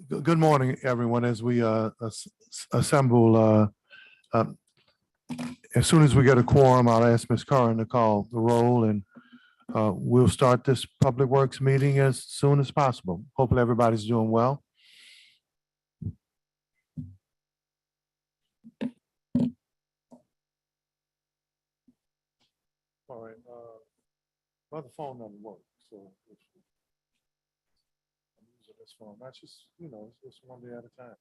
Good morning, everyone. As we assemble, um, as soon as we get a quorum, I'll ask Ms. Curran to call the roll, and we'll start this Public Works meeting as soon as possible. Hopefully, everybody's doing well. All right. My phone doesn't work, so I'm using this phone. That's just, it's just one day at a time.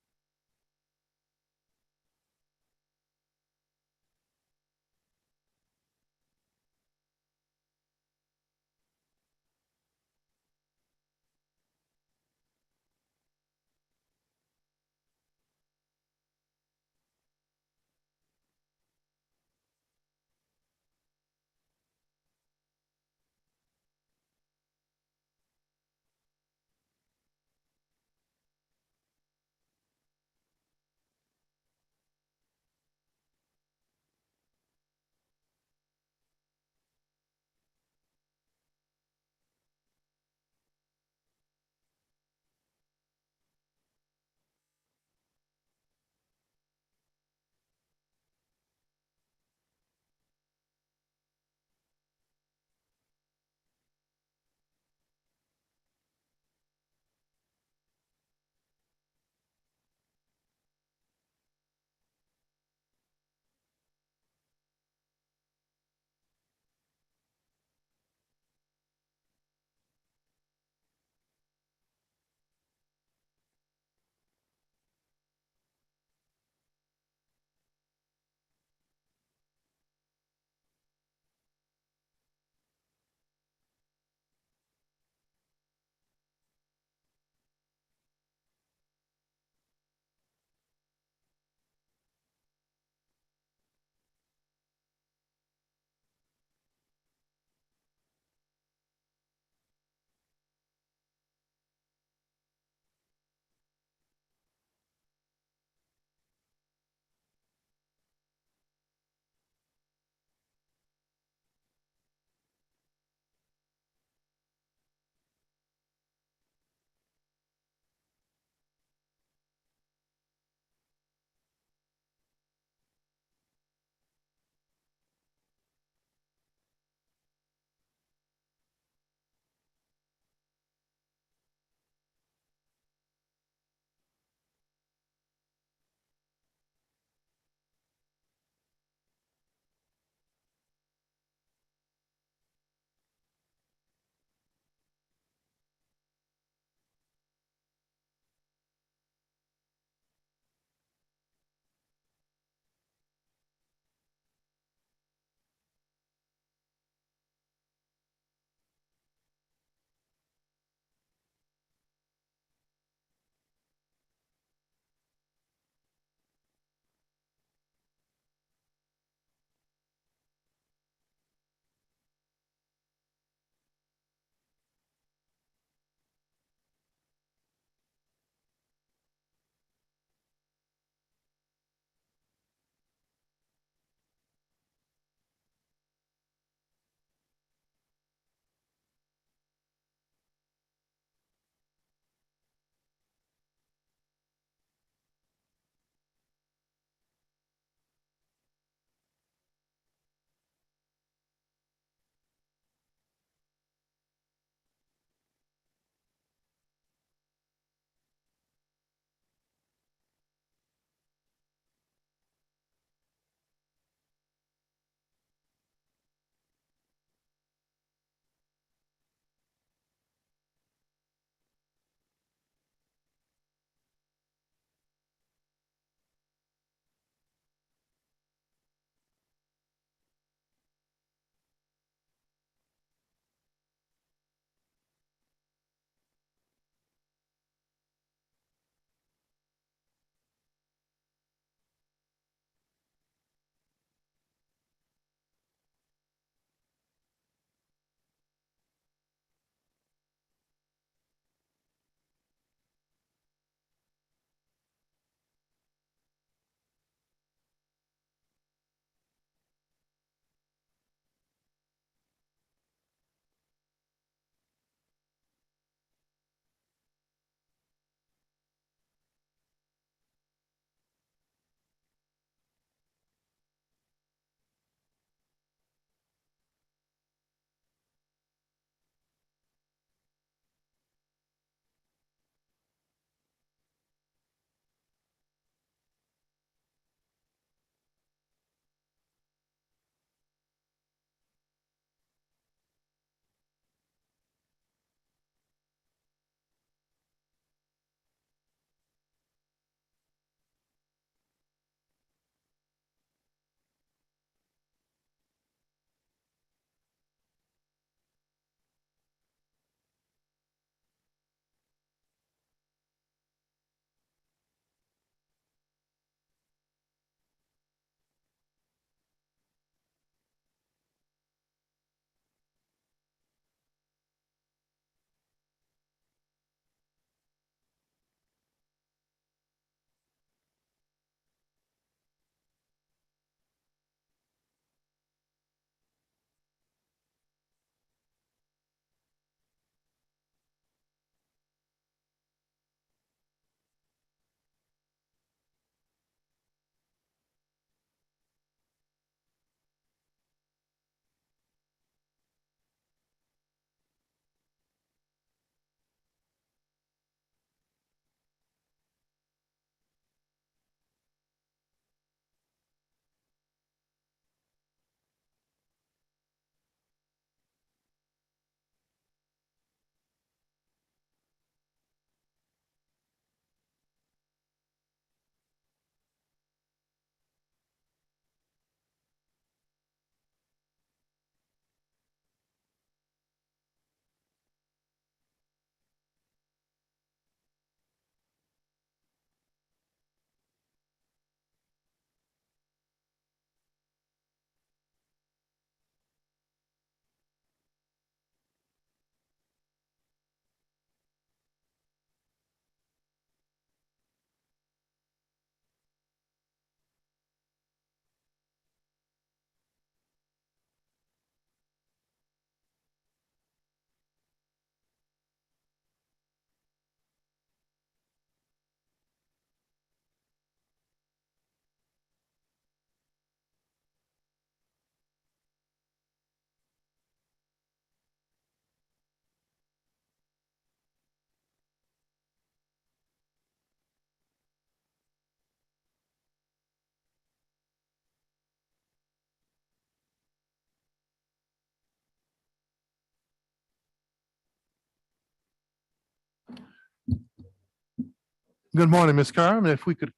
Good morning, Ms. Carr. And if we could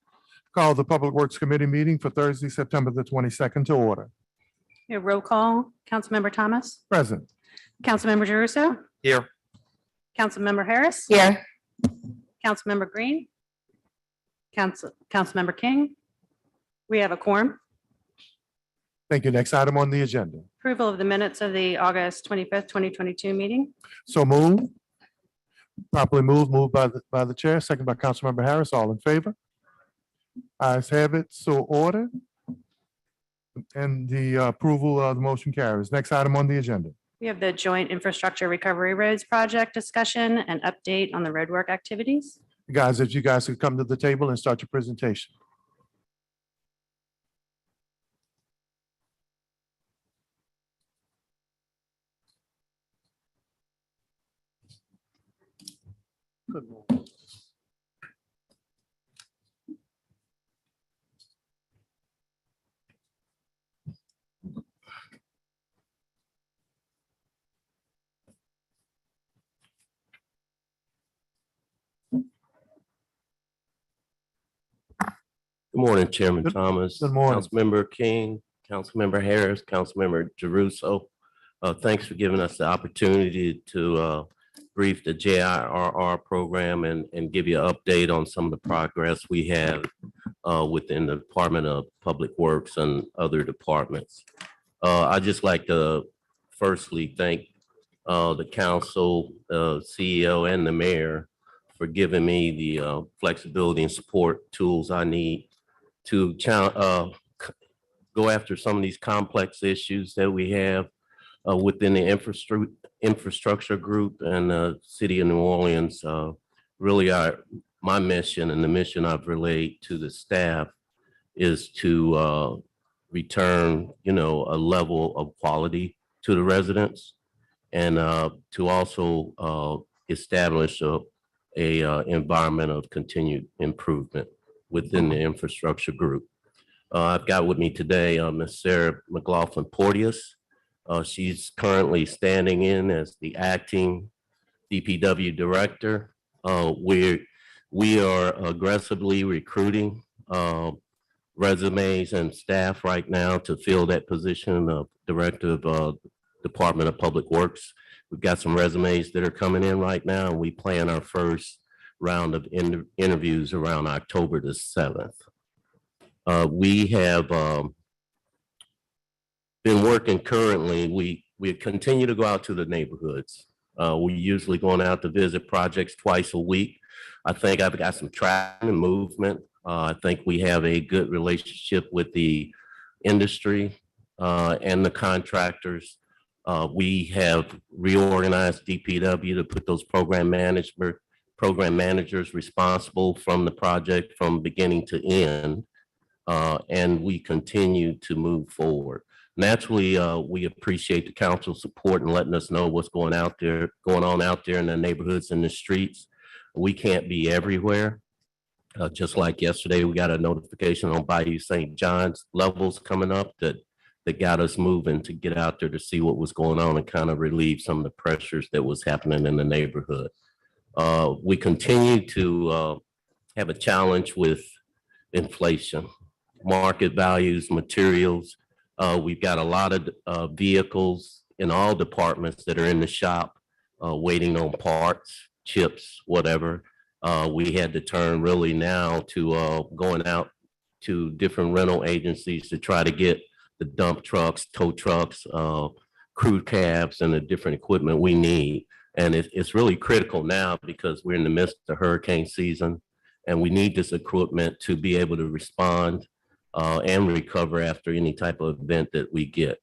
call the Public Works Committee meeting for Thursday, September the 22nd to order. A roll call, Councilmember Thomas, Present. Councilmember Jeruso, Here. Councilmember Harris, Here. Councilmember Green, Councilmember King. We have a quorum. Thank you. Next item on the agenda. Approval of the minutes of the August 25th, 2022 meeting. So moved. Properly moved by the chair, second by Councilmember Harris. All in favor? Ayes have it, so ordered. And the approval of the motion carries. Next item on the agenda. We have the Joint Infrastructure Recovery Roads Project discussion and update on the roadwork activities. Guys, if you guys could come to the table and start your presentation. Good morning. Good morning, Chairman Good- Thomas. good morning. Councilmember King, Councilmember Harris, Councilmember Jeruso. Thanks for giving us the opportunity to brief the JIRR program and give you an update on some of the progress we have within the Department of Public Works and other departments. I'd just like to firstly thank the council, CEO and the mayor for giving me the flexibility and support tools I need to go after some of these complex issues that we have within the infrastructure group and the city of New Orleans. Really, my mission and the mission I've relayed to the staff is to return, a level of quality to the residents and to also establish a environment of continued improvement within the infrastructure group. I've got with me today Ms. Sarah McLaughlin Porteous. She's currently standing in as the acting DPW director. We are aggressively recruiting resumes and staff right now to fill that position of director of Department of Public Works. We've got some resumes that are coming in right now, and we plan our first round of interviews around October the 7th. We have been working currently. We continue to go out to the neighborhoods. We're usually going out to visit projects twice a week. I think I've got some traction and movement. I think we have a good relationship with the industry and the contractors. We have reorganized DPW to put those program managers responsible from the project from beginning to end. And we continue to move forward. Naturally, we appreciate the council's support and letting us know what's going on out there in the neighborhoods and the streets. We can't be everywhere. Just like yesterday, we got a notification on Bayou St. John's levels coming up that got us moving to get out there to see what was going on and kind of relieve some of the pressures that was happening in the neighborhood. We continue to have a challenge with inflation, market values, materials. We've got a lot of vehicles in all departments that are in the shop waiting on parts, chips, whatever. We had to turn really now to going out to different rental agencies to try to get the dump trucks, tow trucks, crew cabs, and the different equipment we need. And it's really critical now because we're in the midst of hurricane season and we need this equipment to be able to respond and recover after any type of event that we get.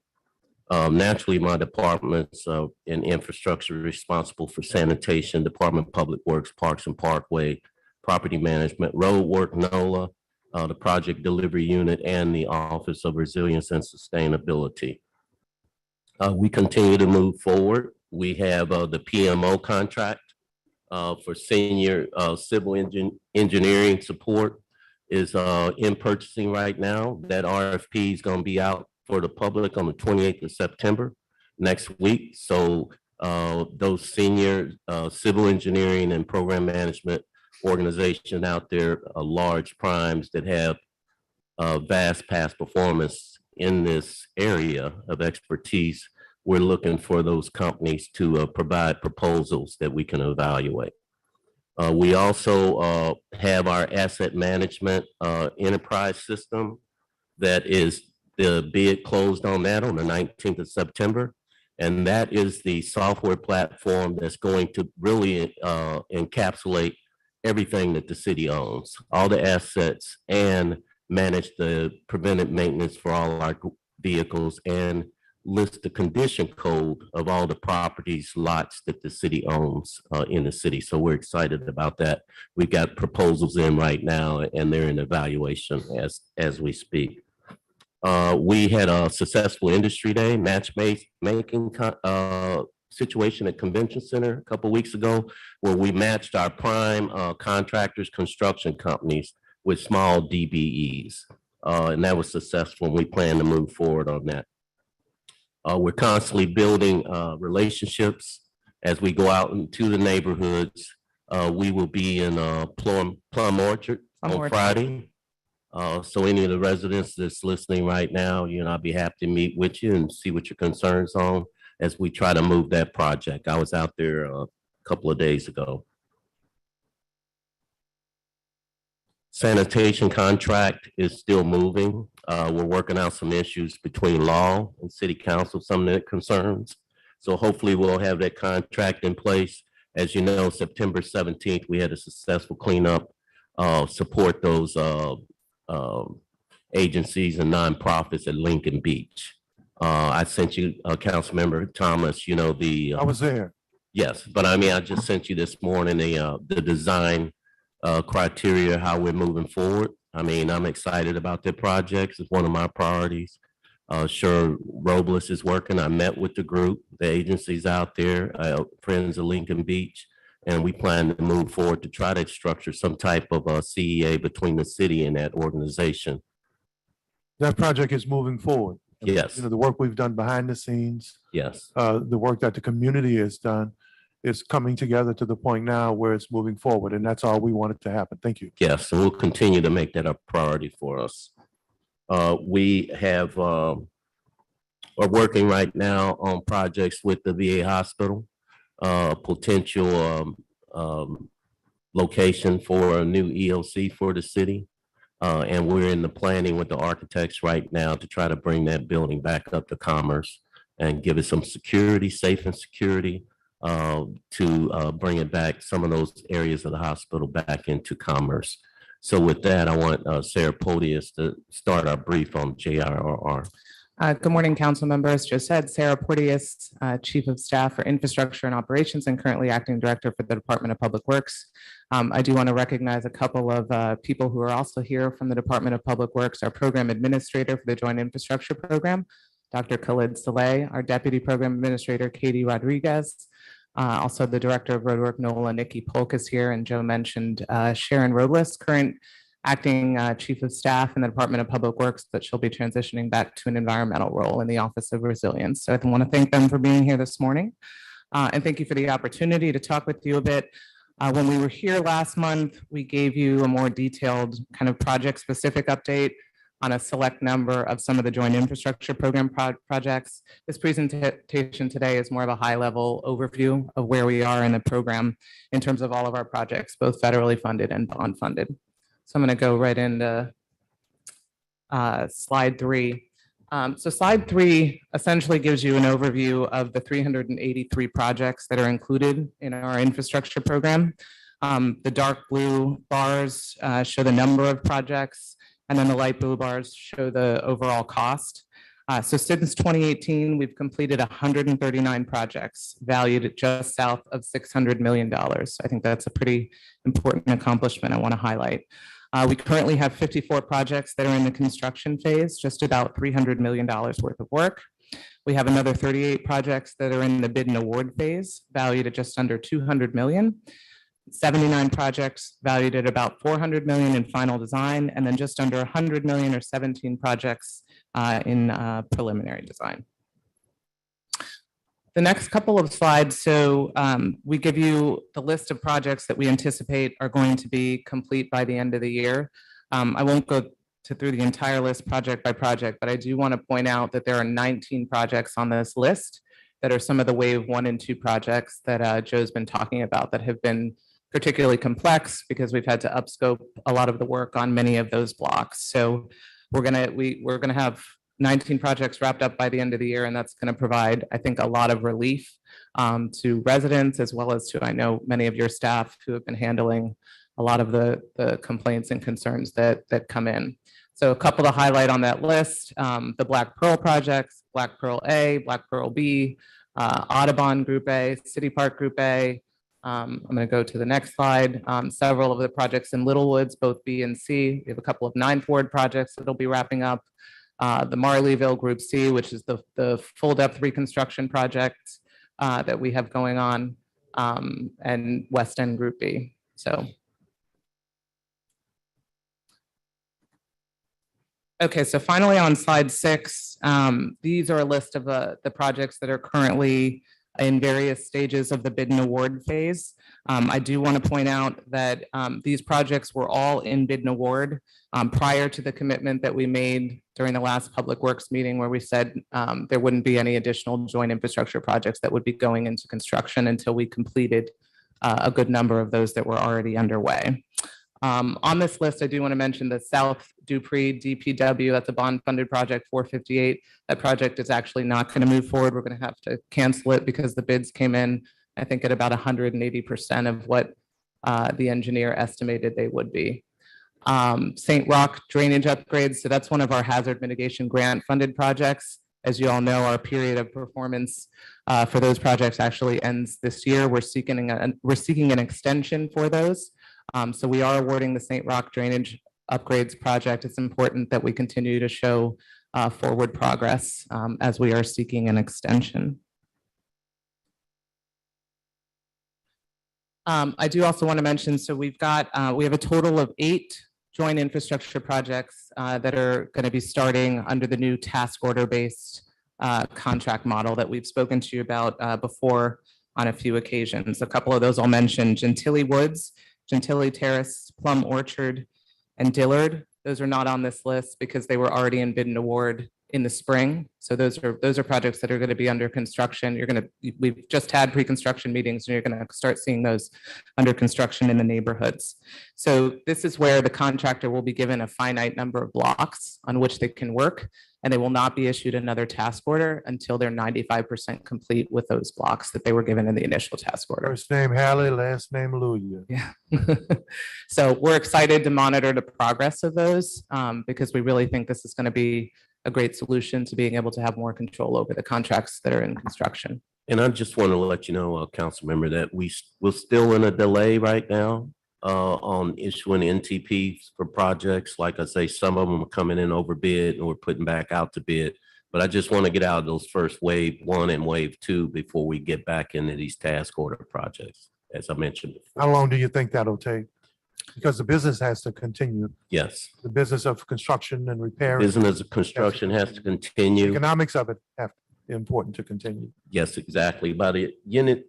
Naturally, my departments in infrastructure responsible for sanitation, Department of Public Works, Parks and Parkway, Property Management, Road Work, NOLA, the Project Delivery Unit, and the Office of Resilience and Sustainability. We continue to move forward. We have the PMO contract for senior civil engineering support is in purchasing right now. That RFP is going to be out for the public on the 28th of September next week. So those senior civil engineering and program management organization out there, large primes that have vast past performance in this area of expertise. We're looking for those companies to provide proposals that we can evaluate. We also have our asset management enterprise system that is the bid closed on that on the 19th of September. And that is the software platform that's going to really encapsulate everything that the city owns, all the assets, and manage the preventive maintenance for all our vehicles and list the condition code of all the properties, lots that the city owns in the city. So we're excited about that. We've got proposals in right now and they're in evaluation as we speak. We had a successful industry day matchmaking situation at Convention Center a couple of weeks ago, where we matched our prime contractors, construction companies with small DBEs. And that was successful. And we plan to move forward on that. We're constantly building relationships as we go out into the neighborhoods. We will be in Plum Orchard on Friday. So any of the residents that's listening right now, I'll be happy to meet with you and see what your concerns are as we try to move that project. I was out there a couple of days ago. Sanitation contract is still moving. We're working out some issues between law and city council, some of the concerns. So hopefully we'll have that contract in place. As you know, September 17th, we had a successful cleanup, support those agencies and nonprofits at Lincoln Beach. I sent you, Councilmember Thomas, I was there. Yes, but I just sent you this morning the design criteria, how we're moving forward. I'm excited about the projects. It's one of my priorities. Sure, Robles is working. I met with the group, the agencies out there, Friends of Lincoln Beach, and we plan to move forward to try to structure some type of CEA between the city and that organization. That project is moving forward. Yes. The work we've done behind the scenes, Yes. the work that the community has done is coming together to the point now where it's moving forward. And that's all we wanted to happen. Thank you. Yes, and we'll continue to make that a priority for us. We have are working right now on projects with the VA hospital, potential location for a new EOC for the city. And we're in the planning with the architects right now to try to bring that building back up to Commerce and give it some security, safe and security, to bring it back, some of those areas of the hospital back into Commerce. So with that, I want Sarah Podius to start our brief on JIRR. Good morning, council members. Just said Sarah Porteous, Chief of Staff for Infrastructure and Operations and currently Acting Director for the Department of Public Works. I do want to recognize a couple of people who are also here from the Department of Public Works, our Program Administrator for the Joint Infrastructure Program, Dr. Khalid Saleh, our Deputy Program Administrator, Katie Rodriguez, also the Director of Roadwork, NOLA, Nikki Polk is here, and Joe mentioned Sharon Robles, current Acting Chief of Staff in the Department of Public Works, but she'll be transitioning back to an environmental role in the Office of Resilience. So I want to thank them for being here this morning. And thank you for the opportunity to talk with you a bit. When we were here last month, we gave you a more detailed kind of project-specific update on a select number of some of the Joint Infrastructure Program projects. This presentation today is more of a high-level overview of where we are in the program in terms of all of our projects, both federally funded and bond funded. So I'm going to go right into slide 3. So slide 3 essentially gives you an overview of the 383 projects that are included in our infrastructure program. The dark blue bars show the number of projects, and then the light blue bars show the overall cost. So since 2018, we've completed 139 projects valued at just south of $600 million. I think that's a pretty important accomplishment I want to highlight. We currently have 54 projects that are in the construction phase, just about $300 million worth of work. We have another 38 projects that are in the bid and award phase, valued at just under $200 million. 79 projects valued at about $400 million in final design, and then just under $100 million or 17 projects in preliminary design. The next couple of slides, so we give you the list of projects that we anticipate are going to be complete by the end of the year. I won't go through the entire list project by project, but I do want to point out that there are 19 projects on this list that are some of the wave 1 and 2 projects that Joe's been talking about that have been particularly complex because we've had to upscope a lot of the work on many of those blocks. So we're gonna have 19 projects wrapped up by the end of the year, and that's going to provide, I think, a lot of relief to residents as well as to, I know, many of your staff who have been handling a lot of the complaints and concerns that come in. So a couple to highlight on that list, the Black Pearl projects, Black Pearl A, Black Pearl B, Audubon Group A, City Park Group A. I'm going to go to the next slide. Several of the projects in Little Woods, both B and C. We have a couple of 9 Ford projects that'll be wrapping up. The Marleyville Group C, which is the full depth reconstruction project that we have going on, and West End Group B. So. Okay, so finally on slide 6, these are a list of the projects that are currently in various stages of the bid and award phase. I do want to point out that these projects were all in bid and award prior to the commitment that we made during the last Public Works meeting where we said there wouldn't be any additional joint infrastructure projects that would be going into construction until we completed a good number of those that were already underway. On this list, I do want to mention the South Dupree DPW, that's a bond funded project 458. That project is actually not going to move forward. We're going to have to cancel it because the bids came in, I think, at about 180% of what the engineer estimated they would be. St. Roch drainage upgrades. So that's one of our hazard mitigation grant funded projects. As you all know, our period of performance for those projects actually ends this year. We're seeking an extension for those. So we are awarding the St. Roch drainage upgrades project. It's important that we continue to show forward progress as we are seeking an extension. I do also want to mention, so we have a total of 8 joint infrastructure projects that are going to be starting under the new task order based contract model that we've spoken to you about before on a few occasions. A couple of those I'll mention: Gentilly Woods, Gentilly Terrace, Plum Orchard, and Dillard. Those are not on this list because they were already in bid and award in the spring. So those are projects that are going to be under construction. We've just had pre-construction meetings and you're going to start seeing those under construction in the neighborhoods. So this is where the contractor will be given a finite number of blocks on which they can work, and they will not be issued another task order until they're 95% complete with those blocks that they were given in the initial task order. First name Hallie, last name Lulia. Yeah. So we're excited to monitor the progress of those because we really think this is going to be a great solution to being able to have more control over the contracts that are in construction. And I just want to let you know, council member, that we're still in a delay right now on issuing NTPs for projects. Like I say, some of them are coming in over bid and we're putting back out to bid. But I just want to get out of those first wave 1 and wave 2 before we get back into these task order projects, as I mentioned before. How long do you think that'll take? Because the business has to continue. Yes, The business of construction and repair. business of construction has to continue. Economics of it have important to continue. Yes, exactly. By the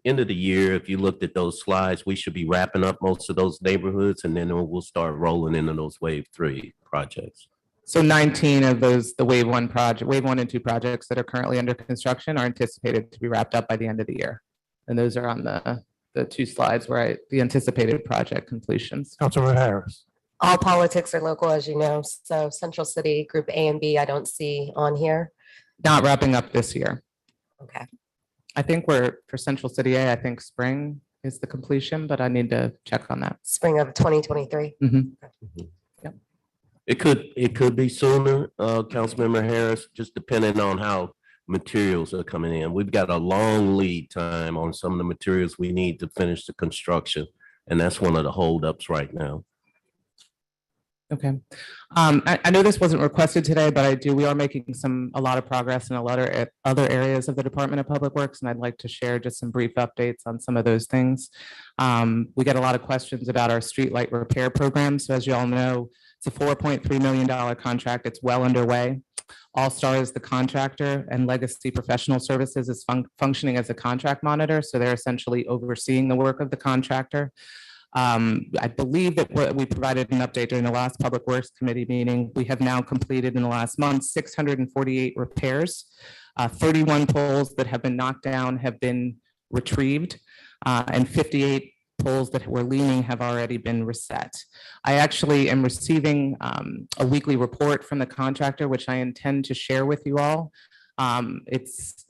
end of the year, if you looked at those slides, we should be wrapping up most of those neighborhoods, and then we'll start rolling into those wave 3 projects. So 19 of those, the wave 1 and 2 projects that are currently under construction are anticipated to be wrapped up by the end of the year. And those are on the 2 slides where the anticipated project completions. Councilor Harris. All politics are local, as you know. So Central City Group A and B, I don't see on here. Not wrapping up this year. Okay. I think for Central City A, I think spring is the completion, but I need to check on that. Spring of 2023. It could be sooner, Councilmember Harris, just depending on how materials are coming in. We've got a long lead time on some of the materials we need to finish the construction, and that's one of the holdups right now. Okay. I know this wasn't requested today, but we are making a lot of progress in a lot of other areas of the Department of Public Works, and I'd like to share just some brief updates on some of those things. We get a lot of questions about our streetlight repair program. So as you all know, it's a $4.3 million contract. It's well underway. All Star is the contractor, and Legacy Professional Services is functioning as a contract monitor. So they're essentially overseeing the work of the contractor. I believe that we provided an update during the last Public Works Committee meeting. We have now completed in the last month 648 repairs. 31 poles that have been knocked down have been retrieved, and 58 poles that were leaning have already been reset. I actually am receiving a weekly report from the contractor, which I intend to share with you all. It's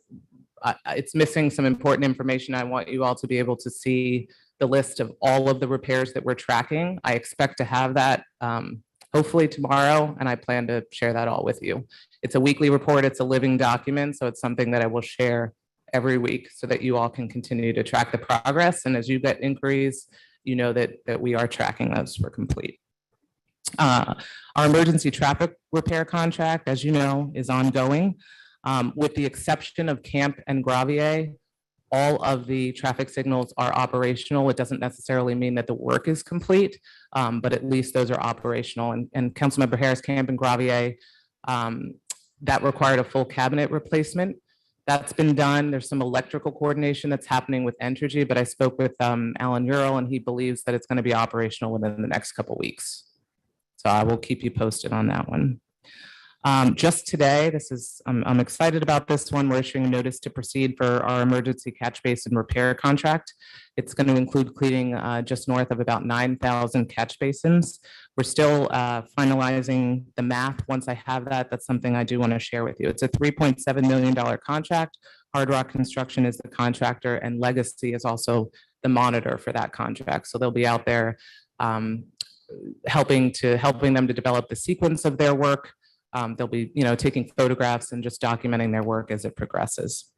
missing some important information. I want you all to be able to see the list of all of the repairs that we're tracking. I expect to have that hopefully tomorrow, and I plan to share that all with you. It's a weekly report, it's a living document, so it's something that I will share every week so that you all can continue to track the progress. And as you get inquiries, you know that we are tracking those for complete. Our emergency traffic repair contract, as you know, is ongoing. With the exception of Camp and Gravier, all of the traffic signals are operational. It doesn't necessarily mean that the work is complete, but at least those are operational. And Councilmember Harris, Camp and Gravier, that required a full cabinet replacement. That's been done. There's some electrical coordination that's happening with Entergy, but I spoke with Alan Ural, and he believes that it's going to be operational within the next couple of weeks. So I will keep you posted on that one. Just today, I'm excited about this one. We're issuing a notice to proceed for our emergency catch basin repair contract. It's going to include cleaning just north of about 9,000 catch basins. We're still finalizing the map. Once I have that, that's something I do want to share with you. It's a $3.7 million contract. Hard Rock Construction is the contractor, and Legacy is also the monitor for that contract. So they'll be out there helping them to develop the sequence of their work. They'll be, taking photographs and just documenting their work as it progresses.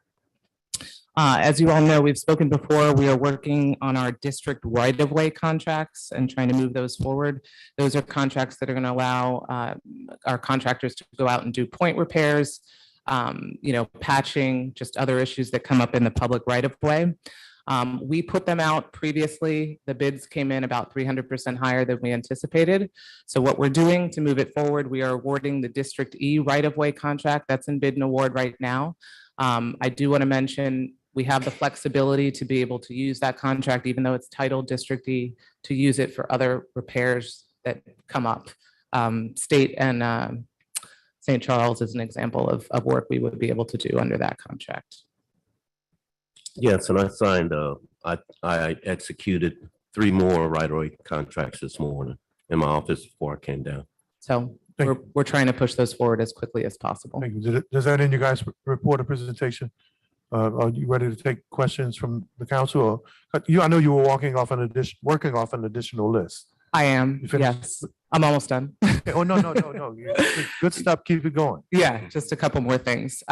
As you all know, we've spoken before, we are working on our district right-of-way contracts and trying to move those forward. Those are contracts that are going to allow our contractors to go out and do point repairs, patching, just other issues that come up in the public right-of-way. We put them out previously. The bids came in about 300% higher than we anticipated. So what we're doing to move it forward, we are awarding the District E right-of-way contract. That's in bid and award right now. I do want to mention we have the flexibility to be able to use that contract, even though it's titled District E, to use it for other repairs that come up. State and St. Charles is an example of work we would be able to do under that contract. Yes, and I signed, I executed 3 more right-of-way contracts this morning in my office before I came down. So Thank we're trying to push those forward as quickly as possible. Thank you. Does that end your guys' report or presentation? Are you ready to take questions from the council? Or I know you were working off an additional list. I am, You finished? yes. I'm almost done. Oh, no. Good stuff. Keep it going. Yeah, just a couple more things.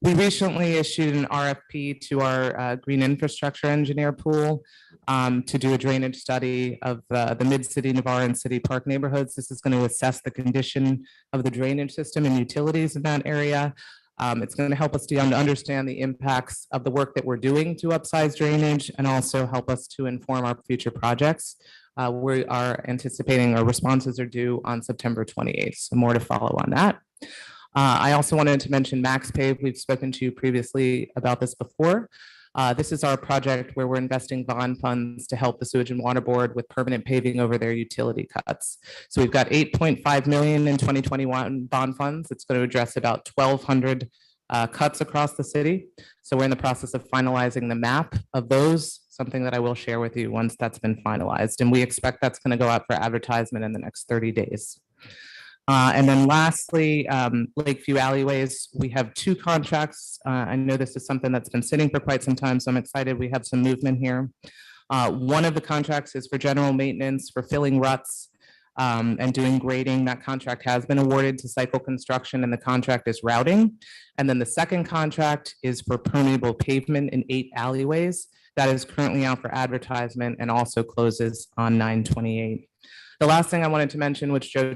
We recently issued an RFP to our green infrastructure engineer pool to do a drainage study of the Mid-City, Navarre, and City Park neighborhoods. This is going to assess the condition of the drainage system and utilities in that area. It's going to help us to understand the impacts of the work that we're doing to upsize drainage and also help us to inform our future projects. We are anticipating our responses are due on September 28th, so more to follow on that. I also wanted to mention MaxPave. We've spoken to you previously about this before. This is our project where we're investing bond funds to help the Sewage and Water Board with permanent paving over their utility cuts. So we've got $8.5 million in 2021 bond funds. It's going to address about 1,200 cuts across the city. So we're in the process of finalizing the map of those, something that I will share with you once that's been finalized. And we expect that's going to go out for advertisement in the next 30 days. And then lastly, Lakeview Alleyways, we have 2 contracts. I know this is something that's been sitting for quite some time, so I'm excited we have some movement here. One of the contracts is for general maintenance, for filling ruts and doing grading. That contract has been awarded to Cycle Construction, and the contract is routing. And then the second contract is for permeable pavement in 8 alleyways. That is currently out for advertisement and also closes on 9/28. The last thing I wanted to mention, which Joe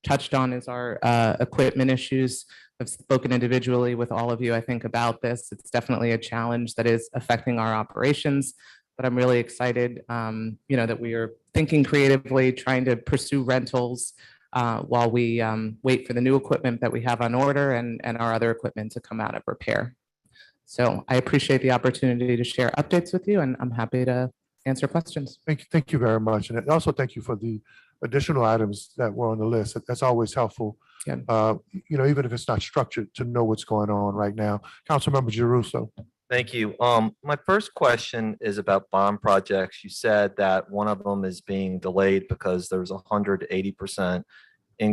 touched on, is our equipment issues. I've spoken individually with all of you, I think, about this. It's definitely a challenge that is affecting our operations, but I'm really excited, that we are thinking creatively, trying to pursue rentals while we wait for the new equipment that we have on order and our other equipment to come out of repair. So I appreciate the opportunity to share updates with you, and I'm happy to answer questions. Thank you very much. And also thank you for the additional items that were on the list. That's always helpful. Yeah. Even if it's not structured, to know what's going on right now. Councilmember Jeruso. Thank you. My first question is about bond projects. You said that one of them is being delayed because there's 180%